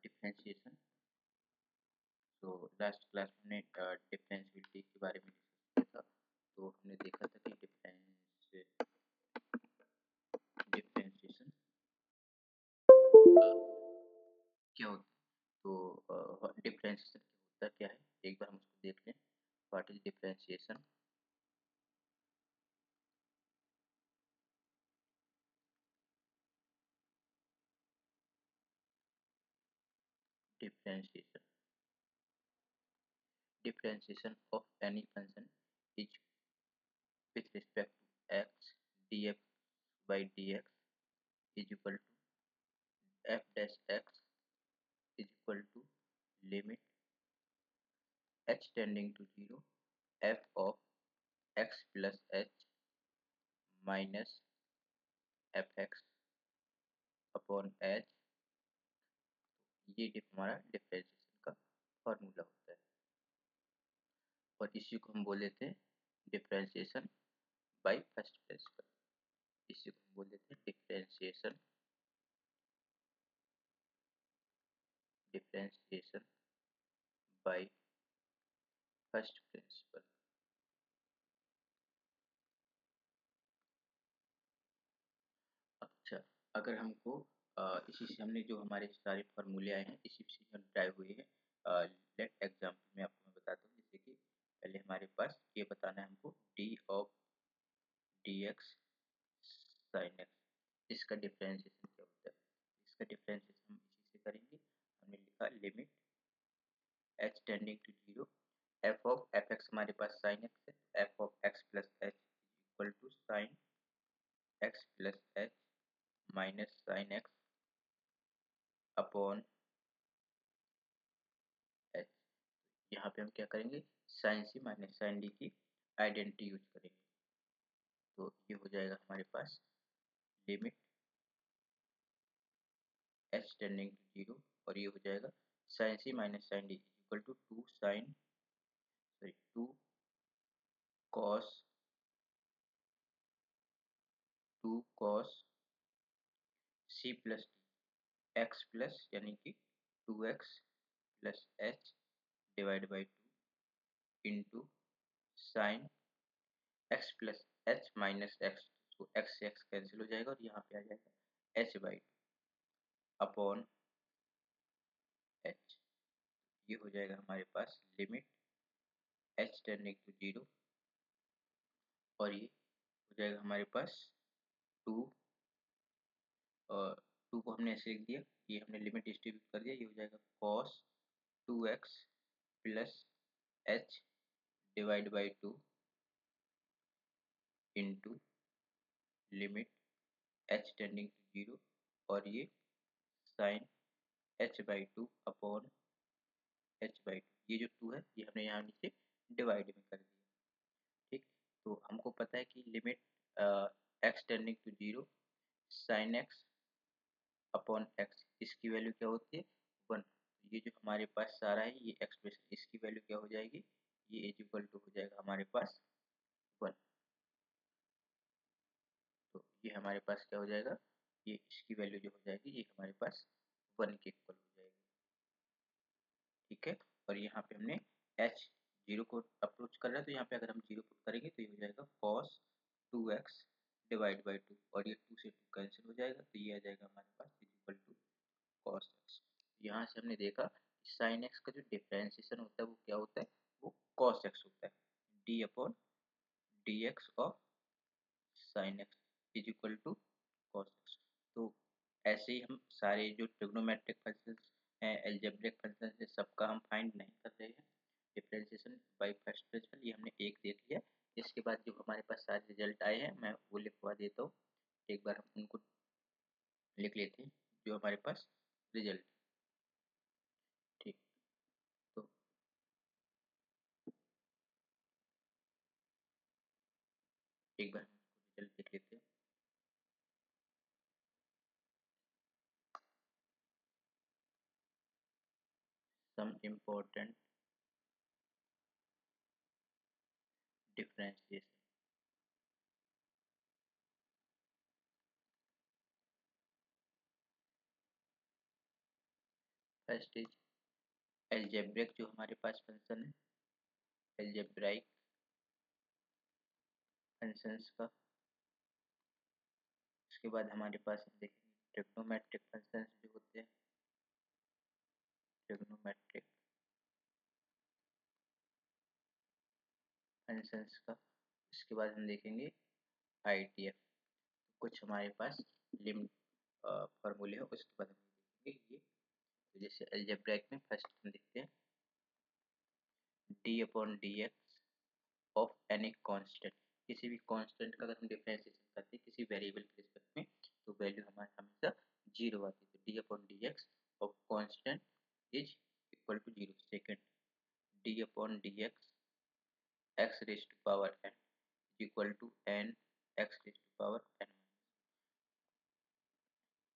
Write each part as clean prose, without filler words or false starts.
Differentiation. तो last class में differentiability के बारे में डिस्कस किया था। तो हमने देखा था कि डिफरेंशिएशन क्या होता है। तो डिफरेंशिएशन होता क्या है, एक बार हम उसको देख लें। What is differentiation? Differentiation differentiation of any function is with respect to x df by dx is equal to f dash x is equal to limit h tending to 0 f of x plus h minus fx upon h। ये हमारा differentiation का formula होता है और इसी को हम बोल देते हैं डिफरेंशिएशन बाय फर्स्ट प्रिंसिपल। इसी को हम बोल देते हैं डिफरेंशिएशन बाय फर्स्ट प्रिंसिपल। अच्छा, अगर हमको इसी से हमने जो हमारे सारे फॉर्मूले आए हैं इसी से हम ड्राइव हुए हैं। लेट एग्जाम्पल में आपको मैं बताता हूँ। जैसे कि पहले हमारे पास ये बताना है हमको D of D x sine x, इसका डिफरेंशिएशन क्या होता है। इसका डिफरेंशिएशन हम इसी से करेंगे। हमने लिखा limit h tending to 0 f of f x, हमारे पास साइन एक्स है, f of x plus h equal to sine x plus h minus sine x upon h. यहाँ पे हम क्या करेंगे, sine C minus sine D की identity use करेंगे। तो ये हो जाएगा हमारे पास लिमिट एच टेंडिंग टू 0 और ये हो जाएगा sine C minus sine D equal to to cos C plus D x plus यानी कि 2x plus h divide by 2 into sine x plus h minus x. तो एक्स से x cancel हो जाएगा और यहाँ पे आ जाएगा एच बाई अपॉन एच। ये हो जाएगा हमारे पास लिमिट एच टेंडिंग टू 0 और ये हो जाएगा हमारे पास 2 और 2 को हमने ऐसे लिख दिया, ये हमने लिमिट डिस्ट्रीब्यूट कर दिया। ये हो जाएगा cos 2x plus h divide by 2 into limit h tending to 0 और ये sine h by 2 upon h by 2। ये जो 2 है ये हमने यहाँ नीचे डिवाइड में कर दिया। ठीक, तो हमको पता है कि limit x tending to 0 sine x upon x, इसकी वैल्यू क्या होती है 1। ये जो हमारे पास सारा है ये एक्सप्रेशन, इसकी वैल्यू क्या हो जाएगी, ये इज इक्वल टू हो जाएगा हमारे पास 1। तो ये हमारे पास क्या हो जाएगा, ये इसकी वैल्यू जो हो जाएगी ये हमारे पास 1 के इक्वल हो जाएगी। ठीक है, और यहाँ पे हमने h 0 को अप्रोच कर रहा है तो यहाँ पे अगर हम 0 पुट करेंगे तो ये हो जाएगा cos 2x डिवाइड बाई 2 और ये 2 से 2 कैंसिल हो जाएगा तो ये आ जाएगा हमारे पास is equal to cos x। यहाँ से हमने देखा sin x का जो डिफरेंशिएशन होता है वो क्या होता है, वो cos x होता है। d upon d x of sine x is equal to cos x। तो ऐसे ही हम सारे जो ट्रिग्नोमेट्रिक फंक्शंस हैं, अलजेब्रिक फंक्शंस हैं, सबका हम फाइंड नहीं कर रहे हैं। डिफरेंशिएशन बाय फर्स्ट प्रिंसिपल ये हमने एक देख लिया। इसके बाद जो हमारे पास सारे रिजल्ट आए हैं मैं वो लिखवा देता हूँ, एक बार हम उनको लिख लेते हैं जो हमारे पास रिजल्ट। ठीक, तो एक बार हम रिजल्ट देख लेते हैं। Some important differentiation। First is algebraic जो हमारे पास फंक्शन है, एल्जेब्राइक फंक्शंस का। उसके बाद हमारे पास हम देखेंगे ट्रिग्नोमेट्रिक फंक्शंस जो होते हैं, ट्रिग्नोमेट्रिक फंक्शंस का। इसके बाद हम देखेंगे आईटीएफ। कुछ हमारे पास लिमिट फार्मूले है, उसके बाद हम देखेंगे ये। तो जैसे एल्जेब्रिक में फर्स्ट हम देखते हैं D upon d x of any constant. किसी भी कांस्टेंट का अगर हम डिफरेंशिएशन करते हैं किसी वेरिएबल के रिस्पेक्ट में तो वैल्यू हमारे हमेशा जीरो आती है। तो d upon d x of constant is equal to zero. Second d upon d x raise to power n equal to n x raise to power n.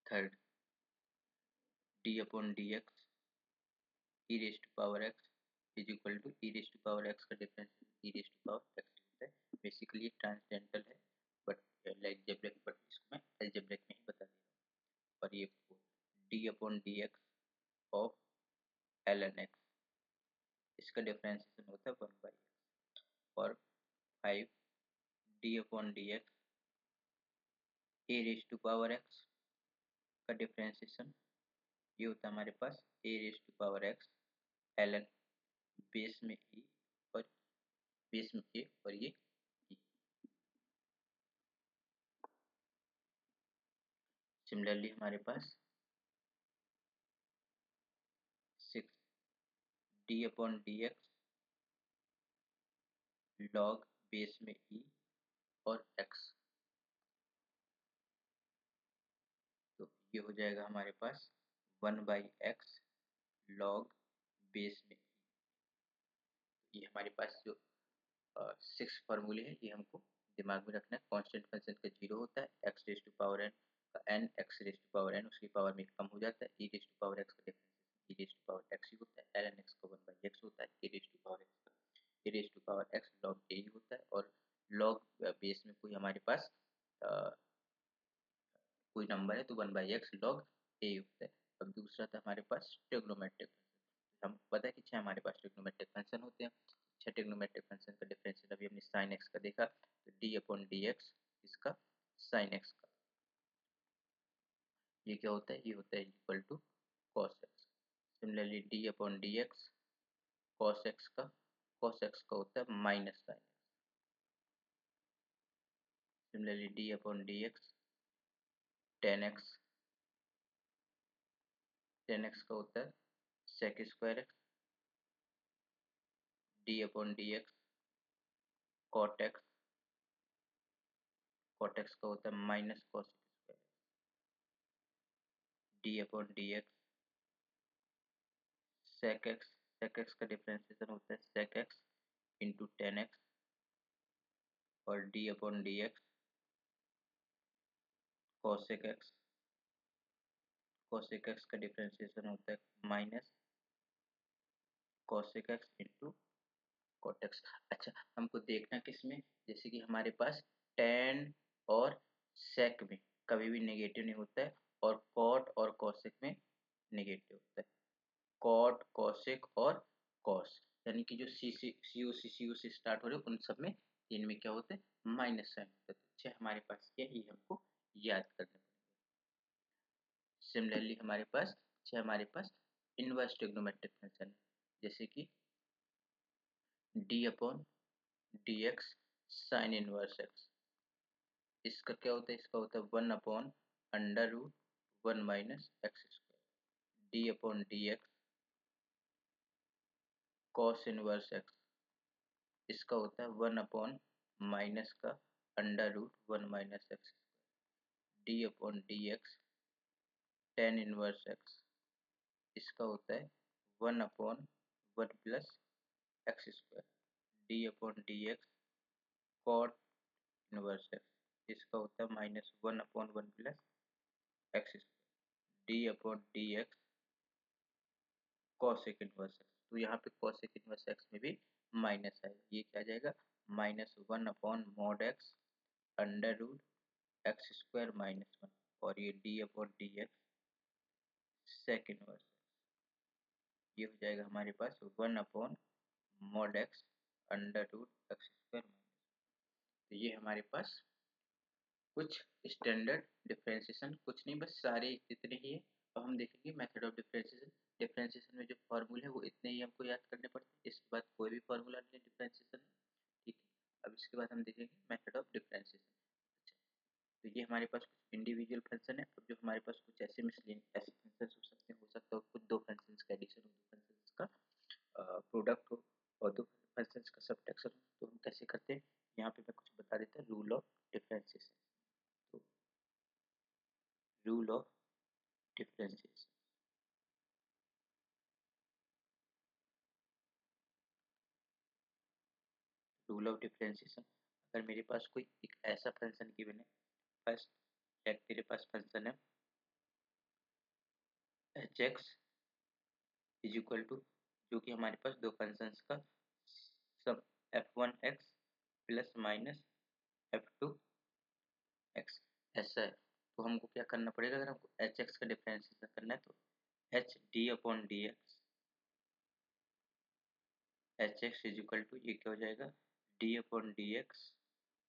Third d upon d x e raise to power x is equal to e raise to power x का difference e raise to power x होता है। Basically transcendental है but algebraic, but इसको मैं algebraic में ही बता दे रहा हूँ। और ये d upon d x of l n x, इसका डिफरेंशिएशन होता है 1/x। और 5 d upon d x a raise to power x का डिफरेंशिएशन ये होता है हमारे पास a raise to power x l n base में ई और बेस में ए और ये ई। सिमिलरली हमारे पास 6 D upon d x log base में ई और एक्स। तो ये हो जाएगा हमारे पास 1/x लॉग बेस में ई। ये हमारे पास जो 6 फार्मूले हैं ये हमको दिमाग में रखना है। कांस्टेंट फंक्शन का जीरो होता है, x raise to power n का n x raise to power n उसकी पावर में कम हो जाता है, e raise to power x का differentiation e raise to power x ही होता है, एल एन एक्स का 1/x होता है, e raise to power x का e raise to power x log a ही होता है। और लॉग बेस में कोई हमारे पास कोई नंबर है तो 1/x लॉग ए होता है। अब दूसरा था हमारे पास ट्रिग्नोमेट्रिक फंक्शन। हमको पता है कि 6 हमारे पास ट्रिग्नोमेट्रिक फंक्शन होते हैं। 6 ट्रिग्नोमेट्रिक फंक्शन का डिफरेंशियल अभी हमने साइन एक्स का देखा, तो डी अपॉन डी एक्स इसका साइन एक्स का ये क्या होता है, ये होता है equal to cos x. Similarly d upon d x cos x का होता है minus sine x. Similarly d upon d x tan x का होता है sec square x. D upon d x cot x का होता है minus cos square. D upon d x sec x का डिफरेंशिएशन होता है sec x into tan x. और d upon d x cosec x का डिफरेंशिएशन होता है minus cosec x into cot x. अच्छा हमको देखना किसमें, जैसे कि हमारे पास टेन और सेक में कभी भी नेगेटिव नहीं होता है और कॉट और कॉसेक में नेगेटिव होता है। कॉट कॉसेक और कॉस यानी कि जो सी से स्टार्ट हो रहे हैं उन सब में इनमें क्या होता है माइनस साइन होता है। तो अच्छा हमारे पास यही हमको याद करना पड़ेगा। सिमिलरली हमारे पास इनवर्स ट्रिग्नोमेट्रिक फंक्शन है, जैसे कि d upon d x sine inverse x. इसका क्या होता है, इसका होता है 1 upon under root 1 minus x square. D upon d x cos inverse x, इसका होता है 1 अपॉन माइनस का under root 1 minus x square. D upon d x tan inverse x, इसका होता है 1 upon 1 plus x square. D upon d x cot inverse x, इसका होता है minus 1 upon 1 plus x square. D upon d x cosec inverse x, तो यहाँ पे cosec inverse x में भी माइनस है, ये क्या आ जाएगा minus 1 upon mod x under root x square minus 1। और ये d upon d x sec inverse x, ये हो जाएगा हमारे पास 1/mod x √x²। तो ये हमारे पास कुछ स्टैंडर्ड डिफरेंशिएशन, कुछ नहीं बस सारे इतने ही है। और हम देखेंगे मेथड ऑफ डिफरेंशिएशन। डिफरेंशिएशन में जो फॉर्मूले है वो इतने ही हमको याद करने पड़ते हैं, इसके बाद कोई भी फॉर्मूला नहीं है डिफरेंशिएशन में, ठीक है। अब इसके बाद हम देखेंगे मेथड ऑफ डिफरेंशिएशन। अच्छा, तो ये हमारे पास कुछ इंडिविजुअल फंक्शन है। अब जो हमारे पास कुछ ऐसे ऐसे फंक्शन हो सकते हैं, हो सकता है कुछ दो फंक्शंस का एडिशन हो, दो फंक्शंस का प्रोडक्ट हो, और दो फंक्शंस का सबट्रैक्शन हो। तो हम कैसे करते हैं, यहाँ पे मैं कुछ बता देता हूँ रूल ऑफ डिफरेंशिएशन। तो rule of differentiation, rule of differentiation. अगर मेरे पास कोई एक ऐसा फंक्शन गिवन है, फर्स्ट लेट मेरे पास फंक्शन है h x is equal to, जो कि हमारे पास दो फंक्शंस का सब f1x प्लस माइनस f2x ऐसा है। तो हमको क्या करना पड़ेगा, अगर हमको एच एक्स का डिफरेंशिएशन करना है तो h d upon d x, h x is equal to ये क्या हो जाएगा डी अपॉन डी एक्स।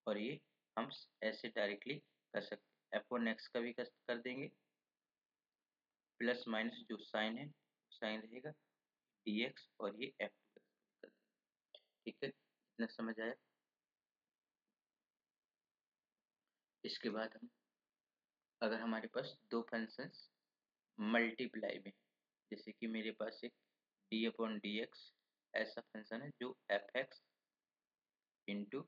और ये हम ऐसे डायरेक्टली कर सकते हैं, f1x का भी कर देंगे, प्लस माइनस जो साइन है साइन रहेगा dx, और ये f2x कर देंगे, ठीक है। इतना समझ आया। इसके बाद हम, अगर हमारे पास दो फंक्शंस मल्टीप्लाई में, जैसे कि मेरे पास एक डी अपॉन डी एक्स ऐसा फंक्शन है जो f x into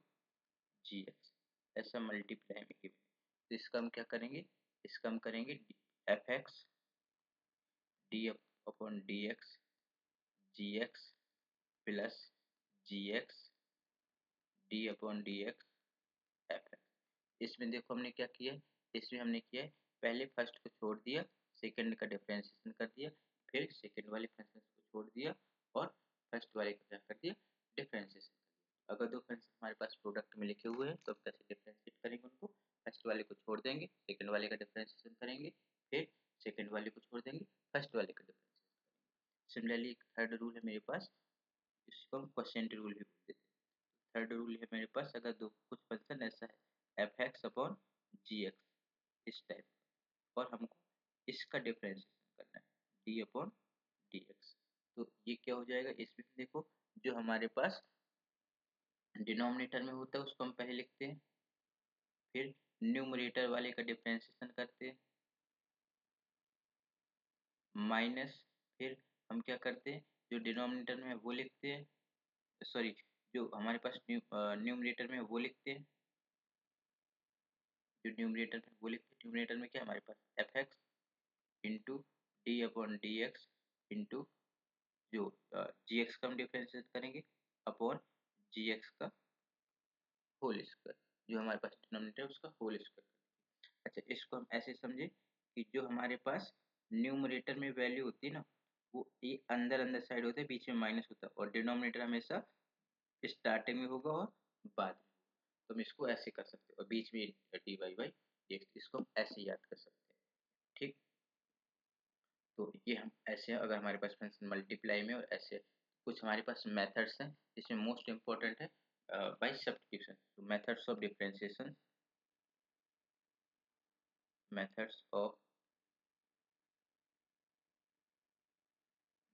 g x ऐसा मल्टीप्लाई में गिवन है। तो इसका हम क्या करेंगे, इसका हम करेंगे f x d upon d x g x plus g x d upon d x f x. इसमें देखो हमने क्या किया है, इसमें हमने किया है पहले फर्स्ट को छोड़ दिया, सेकंड का डिफरेंशिएशन कर दिया, फिर सेकंड वाले फंक्शन को छोड़ दिया और फर्स्ट वाले का क्या कर दिया डिफरेंशिएशन कर दिया। अगर दो फंक्शन हमारे पास प्रोडक्ट में लिखे हुए हैं तो हम कैसे डिफरेंशिएट करेंगे उनको, फर्स्ट वाले को छोड़ देंगे, सेकंड वाले का डिफरेंशिएशन करेंगे, फिर सेकंड वाले को छोड़ देंगे, फर्स्ट वाले का डिफरेंशिएशन करेंगे। सिमिलरली एक थर्ड रूल है मेरे पास, इसको हम क्वोशिएंट रूल भी बोलते हैं। थर्ड रूल है मेरे पास, अगर दो कुछ फंक्शन ऐसा है f x upon g x इस टाइप, और हमको इसका डिफरेंशिएशन करना है डी अपॉन डी एक्स। तो ये क्या हो जाएगा, इसमें देखो जो हमारे पास डिनोमिनेटर में होता है उसको हम पहले लिखते हैं, फिर न्यूमरेटर वाले का डिफरेंशिएशन करते हैं माइनस, फिर हम क्या करते हैं जो डिनोमिनेटर में है वो लिखते हैं, सॉरी जो हमारे पास न्यूमरेटर में है वो लिखते हैं, जो न्यूमरेटर में वो लिखते हैं, न्यूमरेटर में क्या हमारे पास f x into d upon d x into जो जी एक्स का हम डिफरेंशिएट करेंगे अपॉन जी एक्स का होल स्क्वायर, जो हमारे पास डिनोमिनेटर है उसका होल स्क्वायर। अच्छा, इसको हम ऐसे समझे कि जो हमारे पास न्यूमरेटर में वैल्यू होती है ना, वो ये अंदर अंदर साइड होता है, बीच में माइनस होता है, और डिनोमिनेटर हमेशा स्टार्टिंग में होगा और बाद में। तो हम इसको ऐसे कर सकते हैं, और बीच में डी वाई बाई एक्स, इसको हम ऐसे याद कर सकते हैं, ठीक। तो ये हम ऐसे, अगर हमारे पास फंक्शन मल्टीप्लाई में, और ऐसे कुछ हमारे पास मेथड्स हैं जिसमें मोस्ट इंपॉर्टेंट है बाय सब्स्टिट्यूशन। तो methods of differentiation, methods of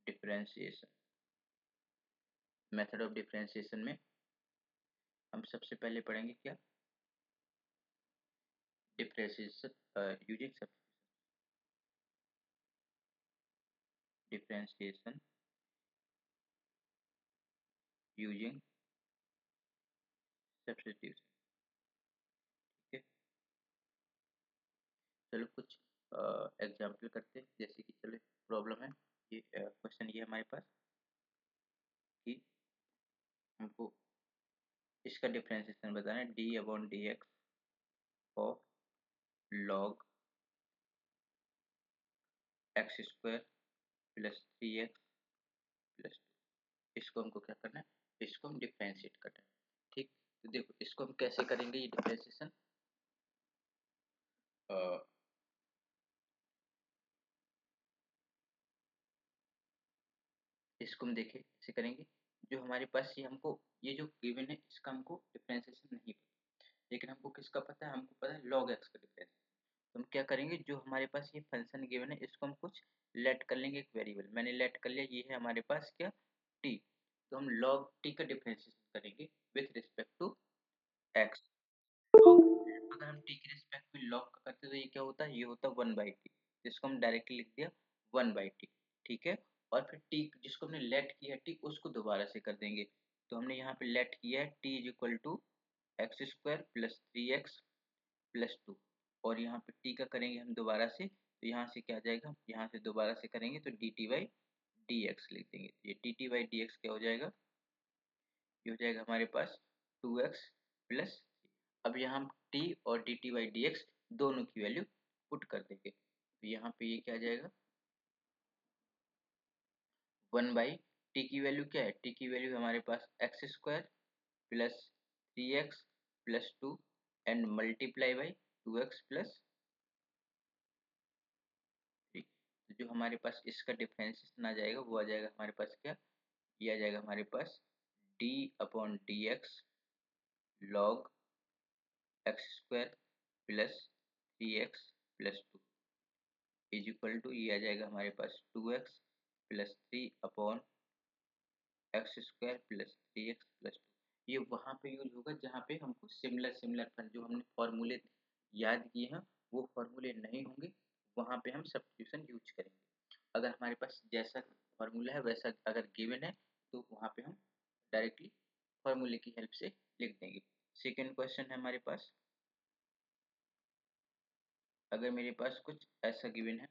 differentiation, method of differentiation में हम सबसे पहले पढ़ेंगे क्या, differentiation using differentiation using substitution, ठीक है। चलो कुछ एग्जाम्पल करते हैं, जैसे कि चलो प्रॉब्लम है, ये क्वेश्चन ये हमारे पास कि हमको इसका डिफरेंशिएशन बताना है D upon d x of log x square plus 3x plus 2, इसको हमको क्या करना है, इसको हम डिफरेंशिएट करना है, ठीक। तो देखो इसको हम कैसे करेंगे ये डिफरेंशिएशन, इसको हम देखें कैसे करेंगे। जो हमारे पास ये हमको ये जो गिवन है इसका हमको डिफरेंशिएशन नहीं पता, लेकिन हमको किसका पता है, हमको पता है log x का डिफरेंस। तो हम क्या करेंगे, जो हमारे पास ये फंक्शन गिवन है इसको हम कुछ लेट कर लेंगे, एक वेरिएबल मैंने लेट कर लिया, ये है हमारे पास क्या t। तो हम log t का डिफरेंशिएशन करेंगे विथ रिस्पेक्ट टू x। अगर हम t के रिस्पेक्ट में log का करते तो ये क्या होता है, ये होता है 1/t, जिसको हम डायरेक्टली लिख दिया 1/t। ठीक है, और फिर t जिसको हमने लेट किया है t उसको दोबारा से कर देंगे। तो हमने यहाँ पे लेट किया है t is equal to x square plus 3x plus 2, और यहाँ पे t का करेंगे हम दोबारा से, तो यहाँ से क्या आ जाएगा, यहाँ से दोबारा से करेंगे तो dt बाई dx लिख देंगे। ये dt बाई dx क्या हो जाएगा, ये हो जाएगा हमारे पास 2x प्लस। अब यहाँ हम t और dt बाई dx दोनों की वैल्यू पुट कर देंगे, तो यहाँ पे ये क्या आ जाएगा, 1/t की वैल्यू क्या है, t की वैल्यू हमारे पास x square plus 3x plus 2 and multiply by 2x plus 3। तो जो हमारे पास इसका डिफरेंशिएशन आ जाएगा वो आ जाएगा हमारे पास क्या, ये आ जाएगा हमारे पास d upon d x log x square plus 3x plus 2 is equal to, ये आ जाएगा हमारे पास 2x plus 3 upon x square plus 3x plus 2। ये वहाँ पे यूज होगा जहाँ पे हमको सिमिलर सिमिलर फंड जो हमने फॉर्मूले याद किए हैं वो फॉर्मूले नहीं होंगे, वहाँ पे हम सब्स्टिट्यूशन यूज करेंगे। अगर हमारे पास जैसा फॉर्मूला है वैसा अगर गिवन है तो वहाँ पे हम डायरेक्टली फॉर्मूले की हेल्प से लिख देंगे। सेकेंड क्वेश्चन है हमारे पास, अगर मेरे पास कुछ ऐसा गिवन है,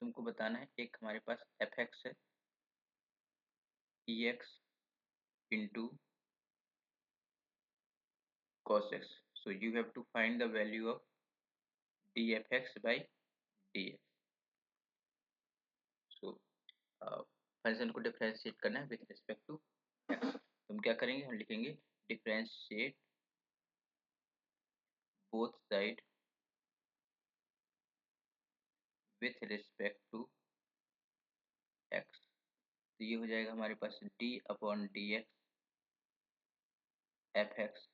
तुमको बताना है एक हमारे पास एफ एक्स है e x into cos x, so you have to find the value of dfx by dx। so function को डिफरेंशिएट करना है विद रिस्पेक्ट टू x। हम क्या करेंगे, हम लिखेंगे differentiate both side with respect to x। तो ये हो जाएगा हमारे पास d upon d x f x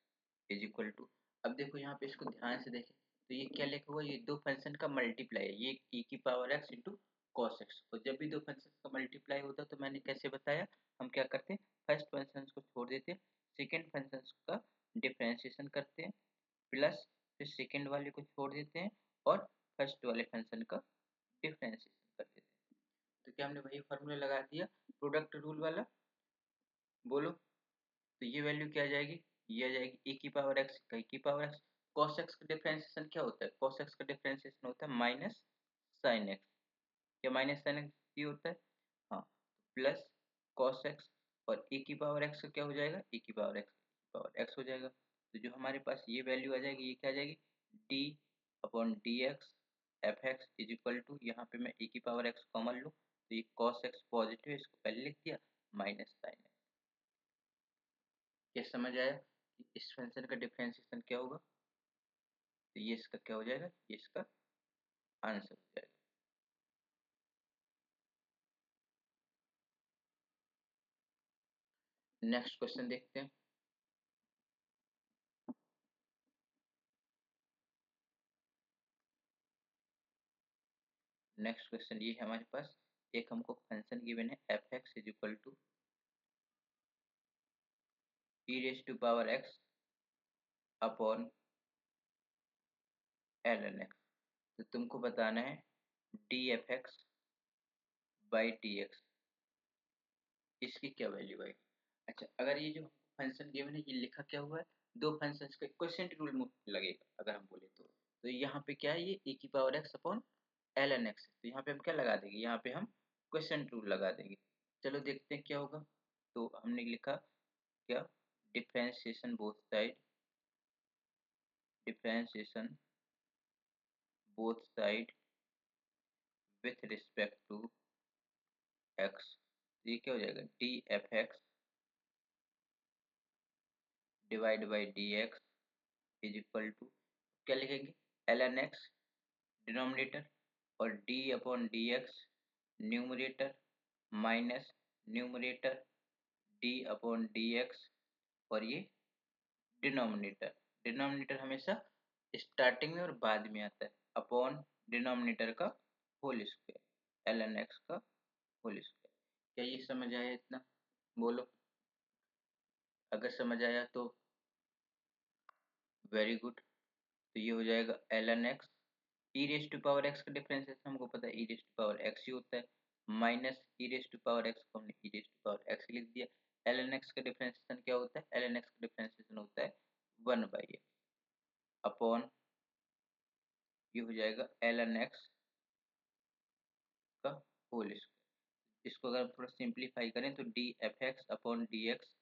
is equal to. अब देखो यहाँ पे इसको ध्यान से देखें तो ये क्या लिखा हुआ है, ये दो फंक्शन का मल्टीप्लाई है, ये e की power x into cos x. और जब भी दो फंक्शन का मल्टीप्लाई होता है तो मैंने कैसे बताया, हम क्या करते हैं, फर्स्ट फंक्शन को छोड़ देते हैं, सेकेंड फंक्शन का डिफरेंशिएशन करते हैं, प्लस फिर सेकेंड वाले को छोड़ देते हैं और फर्स्ट वाले फंक्शन का डिफरेंशिएशन कर देते हैं। तो क्या हमने वही फॉर्मूला लगा दिया प्रोडक्ट रूल वाला, बोलो। तो ये वैल्यू क्या आ जाएगी, ये आ जाएगी e की पावर x का e की पावर x। cos x का डिफरेंशिएशन क्या होता है, cos x का डिफरेंशिएशन होता है माइनस साइन x। क्या माइनस साइन x ये होता है, हाँ, प्लस cos x, और e की पावर x का क्या हो जाएगा, e की पावर x हो जाएगा। तो जो हमारे पास ये वैल्यू आ जाएगी, ये क्या आ जाएगी, d upon d x f x is equal to, यहाँ पे मैं e की पावर x कॉमन लूँ तो ये cos x पॉजिटिव है, इसको पहले लिख दिया, माइनस साइन x। क्या समझ आया कि इस फंक्शन का डिफरेंशिएशन क्या होगा, तो ये इसका क्या हो जाएगा, ये इसका आंसर हो जाएगा। नेक्स्ट क्वेश्चन देखते हैं। नेक्स्ट क्वेश्चन ये है हमारे पास, एक हमको फंक्शन गिवन है f x is equal to e raise to power x upon l n x. तो तुमको बताना है d f x by d x, इसकी क्या वैल्यू आएगी। अच्छा, अगर ये जो फंक्शन गिवन है ये लिखा क्या हुआ है, दो फंक्शंस का क्वोशिएंट रूल में लगेगा अगर हम बोले तो यहाँ पे क्या है, ये e की power x upon l n x, तो यहाँ पे हम क्या लगा देंगे, यहाँ पे हम क्वोशिएंट रूल लगा देंगे। चलो देखते हैं क्या होगा। तो हमने लिखा क्या, differentiation both side, differentiation both side with respect to x। ये क्या हो जाएगा, d f x divide by d x is equal to, क्या लिखेंगे, एल एन एक्स डिनोमिनेटर और d upon d x numerator minus numerator d upon d x, और ये denominator, denominator हमेशा स्टार्टिंग में और बाद में आता है, अपॉन डिनोमिनेटर का whole square l n x का होल स्क्वायर। क्या ये समझ आया इतना? बोलो, अगर समझ आया तो वेरी गुड। तो ये हो जाएगा l n x, e raise to power x का डिफरेंशिएशन हमको पता है e raise to power x ही होता है, minus e raise to power x को हमने e raise to power x लिख दिया। एल एन एक्स का डिफरेंशिएशन क्या होता है? एल एन एक्स का डिफरेंशिएशन होता है 1/x अपॉन, ये हो जाएगा एल एन एक्स का होल स्क्वायर। इसको अगर हम थोड़ा सिंप्लीफाई करें तो d f x upon d x,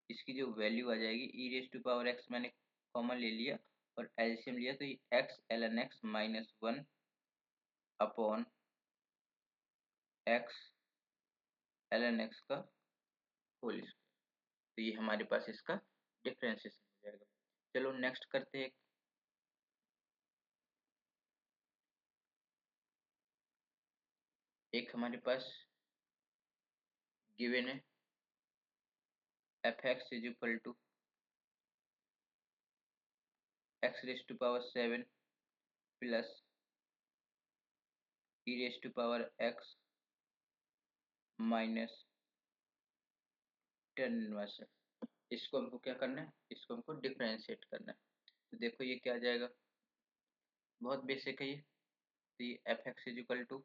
इसकी जो वैल्यू आ जाएगी e raise to power x मैंने कॉमन ले लिया और एलसीएम लिया, तो ये x l n x minus 1 upon x l n x का होल स्क्वायर। तो ये हमारे पास इसका डिफरेंशिएशन हो जाएगा। चलो नेक्स्ट करते हैं। एक हमारे पास गिवन है f x is equal to x raise to power 7 plus e raise to power x minus 10 inverse x. इसको हमको क्या करना है? इसको हमको डिफरेंशिएट करना है। तो देखो ये क्या आ जाएगा, बहुत बेसिक है ये। तो ये f x is equal to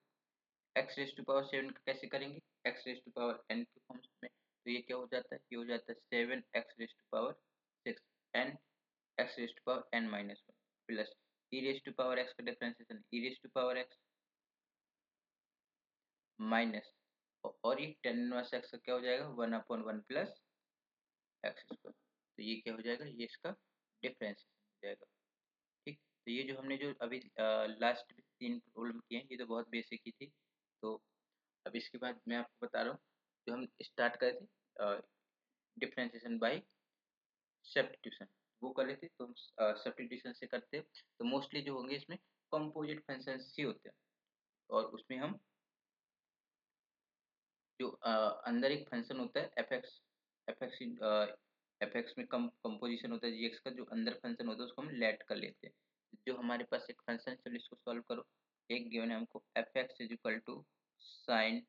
x raise to power 7 का कैसे करेंगे? X raise to power n के फॉर्म्स में। तो ये क्या हो जाता है? ये हो जाता है 7 x raise to power 6 n x raise to power n minus 1 plus e raise to power x का differentiation e raise to power x minus, और ये 10 इनवर्स एक्स का क्या हो जाएगा? 1/1 प्लस एक्स स्क्वायर। तो ये क्या हो जाएगा? ये इसका डिफरेंशिएशन हो जाएगा। ठीक, तो ये जो हमने जो अभी लास्ट में 3 प्रॉब्लम किए हैं, ये तो बहुत बेसिक ही थी। तो अब इसके बाद मैं आपको बता रहा हूँ, जो हम स्टार्ट करे थे डिफरेंशिएशन बाय सब्स्टिट्यूशन, वो कर लेते। तो हम सब्स्टिट्यूशन से करते हैं तो मोस्टली जो होंगे इसमें कंपोजिट फंक्शंस ही होते हैं, और उसमें हम जो अंदर एक फंक्शन होता है एफ एक्स में कम कंपोजिशन होता है जी एक्स का, जो अंदर फंक्शन होता है उसको हम लेट कर लेते हैं। जो हमारे पास एक फंक्शन, चलो इसको सॉल्व करो। एक गिवन है हमको f x is equal to sine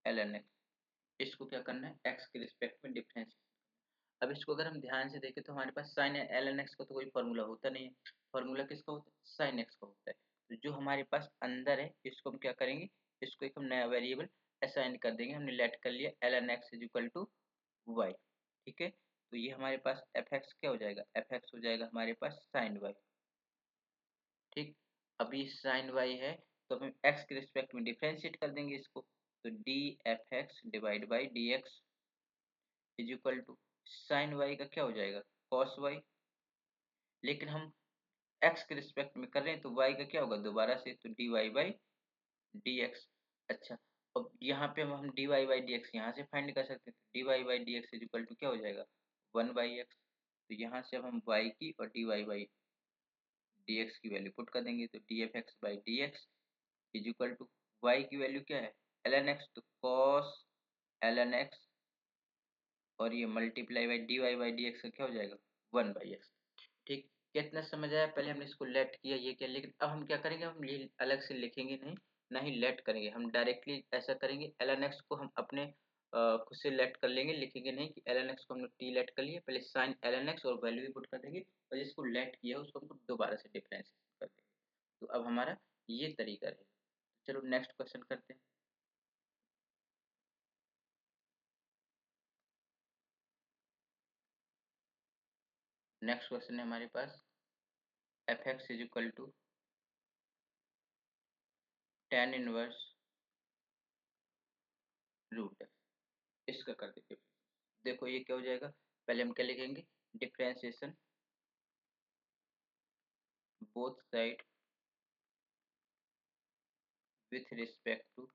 l n x. इसको क्या करना है? एक्स के रिस्पेक्ट में डिफरेंस। अब इसको अगर हम ध्यान से देखें तो हमारे पास साइन एल एन एक्स का तो कोई फॉर्मूला होता नहीं है। फॉर्मूला किसका होता है? साइन एक्स का होता है। तो जो हमारे पास अंदर है इसको हम क्या करेंगे? इसको एक हम नया वेरिएबल असाइन कर देंगे। हमने लेट कर लिया l n x is equal to y. ठीक है, तो ये हमारे पास एफ एक्स क्या हो जाएगा? एफ एक्स हो जाएगा हमारे पास साइन वाई। ठीक, अब ये साइन वाई है तो हम एक्स के रिस्पेक्ट में डिफ्रेंशिएट कर देंगे इसको। तो d f x divide by d x is equal to sine y का क्या हो जाएगा? Cos y. लेकिन हम एक्स के रिस्पेक्ट में कर रहे हैं तो वाई का क्या होगा दोबारा से? तो d y by d x. अच्छा, अब यहाँ पे हम d y by d x यहाँ से फाइंड कर सकते हैं। D y by d x is equal to क्या हो जाएगा? 1/x। तो यहाँ से अब हम y की और d y by d x की वैल्यू पुट कर देंगे। तो d f x by d x is equal to y की वैल्यू क्या है? एल एन एक्स, तो कॉस एल एन एक्स, और ये multiply by d y by d x का क्या हो जाएगा? 1/x। ठीक, कितना समझ आया? पहले हमने इसको लेट किया ये क्या, लेकिन अब हम क्या करेंगे? हम ये अलग से लिखेंगे नहीं, ना ही लेट करेंगे। हम डायरेक्टली ऐसा करेंगे, एल एन एक्स को हम अपने खुद से लेट कर लेंगे, लिखेंगे नहीं कि एल एन एक्स को हमने टी लेट कर लिया। पहले साइन एल एन एक्स और वैल्यू भी पुट कर देंगे, और जिसको लेट किया उसको हम दोबारा से डिफरेंस कर देंगे। तो अब हमारा ये तरीका रहेगा। चलो नेक्स्ट क्वेश्चन करते हैं। नेक्स्ट क्वेश्चन है हमारे पास f x is equal to tan inverse root x. इसका कर देते हैं। देखो ये क्या हो जाएगा? पहले हम क्या लिखेंगे? Differentiation both side with respect to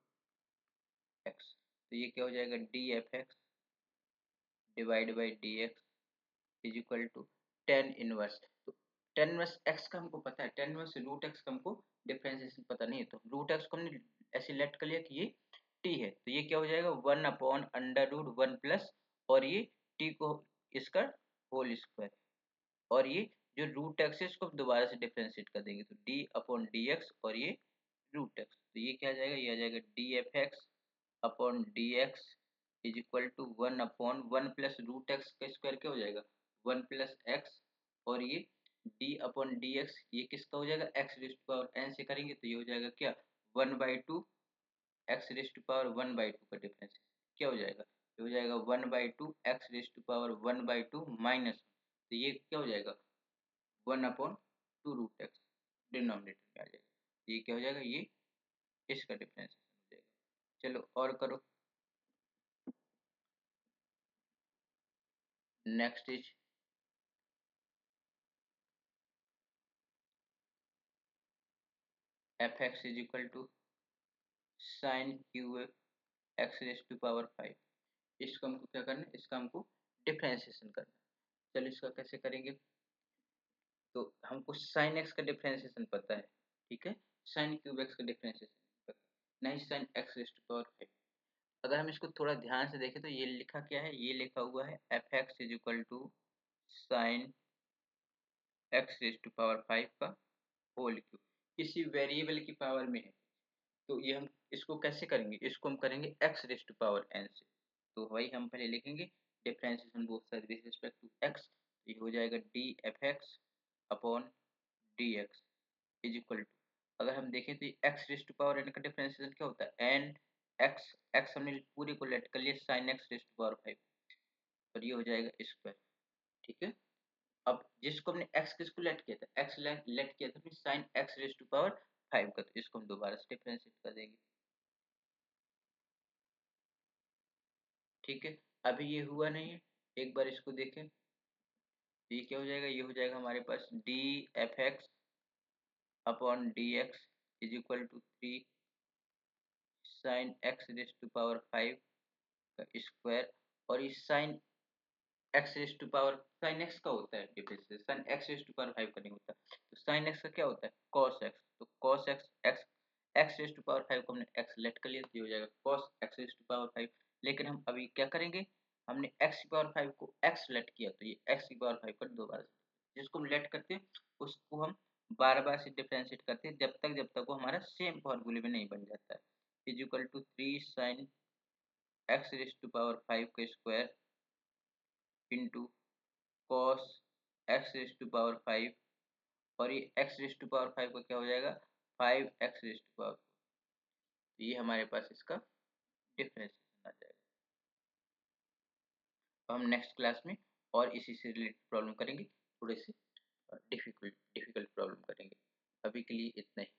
x. तो ये क्या हो जाएगा? D f x divide by d x is equal to tan inverse. तो टेन इनवर्स एक्स का हमको पता है, टेन इनवर्स रूट एक्स का हमको डिफरेंशिएशन पता नहीं है, तो रूट एक्स को हमने ऐसे लेट कर लिया कि ये टी है, तो ये क्या हो जाएगा 1/√1 प्लस और ये टी को इसका होल स्क्वायर, और ये जो रूट एक्स है इसको दोबारा से डिफरेंशिएट कर देंगे, तो d/dx और ये रूट एक्स, तो ये क्या आ जाएगा, ये आ जाएगा dfx/dx is equal to 1/1 plus root x का स्क्वायर क्या हो जाएगा 1 प्लस एक्स, और ये d/dx ये किसका हो जाएगा x raise to power n से करेंगे तो ये हो जाएगा क्या 1/2 x रेज़ टू पावर 1/2 का डिफरेंस क्या हो जाएगा, ये हो जाएगा 1/2 x raise to power 1/2 minus, तो ये क्या हो जाएगा 1/2 रूट एक्स डिनोमिनेटर में आ जाएगा, ये क्या हो जाएगा, ये इसका डिफरेंस हो जाएगा। चलो और करो, next is fx is equal to sine cube x raise to power 5, इसको हमको क्या करना है, इसका हमको डिफरेंशिएशन करना है। चलो इसका कैसे करेंगे, तो हमको साइन एक्स का डिफरेंशिएशन पता है, ठीक है, साइन क्यूब एक्स का डिफरेंशिएशन पता है, नहीं sine x raise to power 5। अगर हम इसको थोड़ा ध्यान से देखें तो ये लिखा क्या है, ये लिखा हुआ है f x is equal to sine x raise to power 5 का होल क्यूब, किसी वेरिएबल की पावर में है, तो ये हम इसको कैसे करेंगे, इसको हम करेंगे x raise to power n से, तो वही हम पहले लिखेंगे differentiation both side with respect to x, ये हो जाएगा d f x upon d x is equal to, अगर हम देखें तो x raise to power n का डिफरेंशिएशन क्या होता है n x, x हमने पूरी को लेट कर लिया sine x raise to power 5, और ये हो जाएगा स्क्वायर, ठीक है। अब जिसको हमने x किसको लेट किया था, x लेट किया था sine x raise to power 5 का, तो इसको हम दोबारा से डिफरेंशिएट कर देंगे, ठीक है। अभी ये हुआ नहीं है, एक बार इसको देखें, तो ये क्या हो जाएगा, ये हो जाएगा हमारे पास d f x upon d x is equal to 3 sine x raise to power 5 का स्क्वायर, और इस sine x raise to power sine x का होता है differentiation, sine x raise to power 5 का नहीं होता, तो साइन एक्स का क्या होता है कॉस एक्स, तो cos x x x raise to power 5 को हमने एक्स लेट कर लिया, तो ये हो जाएगा cos x raise to power 5, लेकिन हम अभी क्या करेंगे, हमने एक्स की पावर 5 को एक्स लेट किया, तो ये एक्स की पावर 5 पर दोबारा से जिसको हम लेट करते हैं उसको हम बार बार से डिफरेंशिएट करते हैं जब तक वो हमारा सेम फॉर्मूले में नहीं बन जाता है, is equal to 3 sine x raise to power 5 का square into cos x raise to power 5, और ये एक्स रेज़ टू पावर 5 का क्या हो जाएगा 5 एक्स रेज़ टू पावर 4, तो ये हमारे पास इसका डिफरेंशिएशन आ जाएगा। तो हम नेक्स्ट क्लास में और इसी से रिलेटेड प्रॉब्लम करेंगे, थोड़े से डिफिकल्ट प्रॉब्लम करेंगे, अभी के लिए इतना ही।